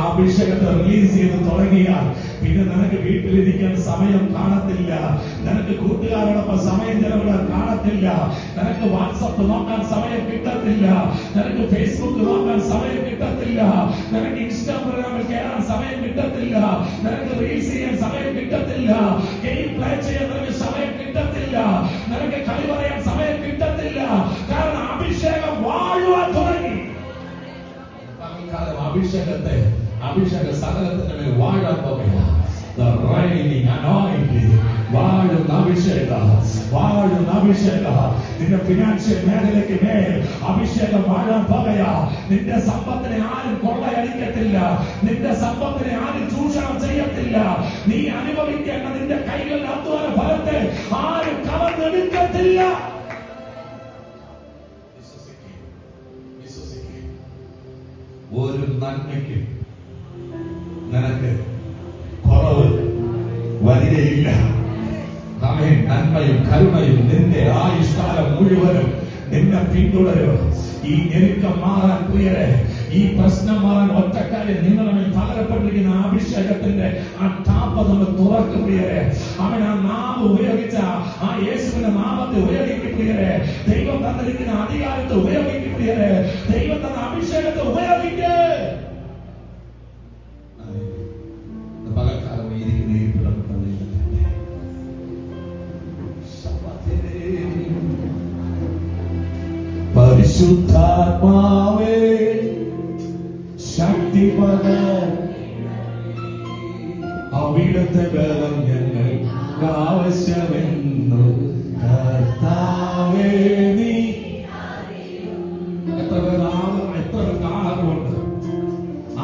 അഭിഷേകത്തെ release ചെയ്ത് തുടങ്ങിയാൽ പിന്നെ നിനക്ക് വീട്ടിലിരിക്കാൻ സമയം കാണത്തില്ല, നിനക്ക് കൂട്ടുകാരോടൊപ്പം സമയം ചെലവിടാൻ കാണത്തില്ല, നിനക്ക് വാട്സപ്പ് നോക്കാൻ സമയം കിട്ടത്തില്ല, നിനക്ക് ഫേസ്ബുക്ക് നോക്കാൻ സമയം കിട്ടത്തില്ല, നിനക്ക് ഇൻസ്റ്റാഗ്രാമിൽ കയറാൻ സമയം കിട്ടത്തില്ല, നിനക്ക് റീൽസ് ചെയ്യാൻ സമയം കിട്ടത്തില്ല, ഗെയിം പ്ലേ ചെയ്യാൻ നിനക്ക് സമയം കിട്ടത്തില്ല, നിനക്ക് കളി പറയാൻ സമയം കിട്ടത്തില്ല. കാരണം അഭിഷേകം വാഴുവാൻ തുടങ്ങി. അഭിഷേക സകലത്തിന്റെ മേൽ വാഴാൻ പോകുക. വാഴുന്ന അഭിഷേകം നിന്റെ ഫിനാൻഷ്യൽ മേഖലയ്ക്ക് മേൽ അഭിഷേകം വാഴാൻ പോകുക. നിന്റെ സമ്പത്തിനെ ആരും കൊള്ളയടിക്കത്തില്ല, നിന്റെ സമ്പത്തിനെ ആരും ചൂഷണം ചെയ്യത്തില്ല. നീ അനുഭവിക്കേണ്ട നിന്റെ കൈകളുടെ അധ്വാന ഫലത്തെ ആരും കവർന്നെടുക്കത്തില്ല. ഒരു നന്മയ്ക്കും നിനക്ക് കുറവ് വരികയില്ല. നന്മയും കരുണയും നിന്റെ ആയുഷ്കാലം മുഴുവനും നിന്നെ പിന്തുടരും. ഈ ഞെരുക്കം മാറാൻ പ്രിയരെ, ഈ പ്രശ്നം മാറാൻ ഒറ്റക്കാര്യം നിങ്ങളുടെ പകരപ്പെട്ടിരിക്കുന്ന അഭിഷേകത്തിന്റെ ആ ടാപ്പ് നമ്മൾ തുറക്കും പ്രിയരെ. അവൻ ആ നാമം ഉപയോഗിച്ച ആ യേശുവിന്റെ നാമത്തെ ഉപയോഗിക്കും പ്രിയരെ. ദൈവം തന്നിരിക്കുന്ന അധികാരത്തെ ഉപയോഗിക്കും പ്രിയരെ. ദൈവം തന്ന അഭിഷേകത്തെ ഉപയോഗിക്കുക. പകൽക്കാലം ഇരിക്കുന്ന ഇരിപ്പിടം പരിശുദ്ധാത്മാവേ ശക്തി പകർ, അവിടുത്തെ ബലം ഞങ്ങൾക്ക് ആവശ്യമെന്നു കർത്താവേ നീ. എത്ര പേർ കാണാറുണ്ട്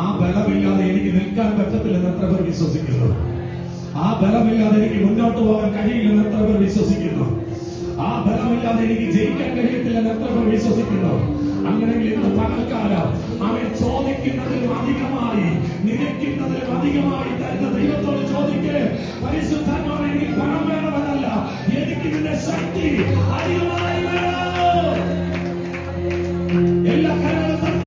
ആ ബലമില്ലാതെ എനിക്ക് നിൽക്കാൻ പറ്റത്തില്ലെന്ന് എത്ര പേർ വിശ്വസിക്കുന്നു? ആ ബലമില്ലാതെ എനിക്ക് മുന്നോട്ട് പോകാൻ കഴിയില്ലെന്ന് എത്ര പേർ വിശ്വസിക്കുന്നു? ആ ബലമില്ലാതെ എനിക്ക് ജയിക്കാൻ കഴിയത്തില്ലെന്ന് എത്ര പേർ വിശ്വസിക്കുന്നു? അങ്ങനെയെങ്കിൽ ഇന്ന് പകൽക്കാലം അവൻ ചോദിക്കുന്നതിലും അധികമായി നിരക്കുന്നതിലും അധികമായി തരുന്ന ദൈവത്തോട് ചോദിക്കേ. പരിശുദ്ധാത്മാവേ, എനിക്ക് പണം വേണമെന്നല്ല, എനിക്ക് നിന്റെ ശക്തി അധികമായി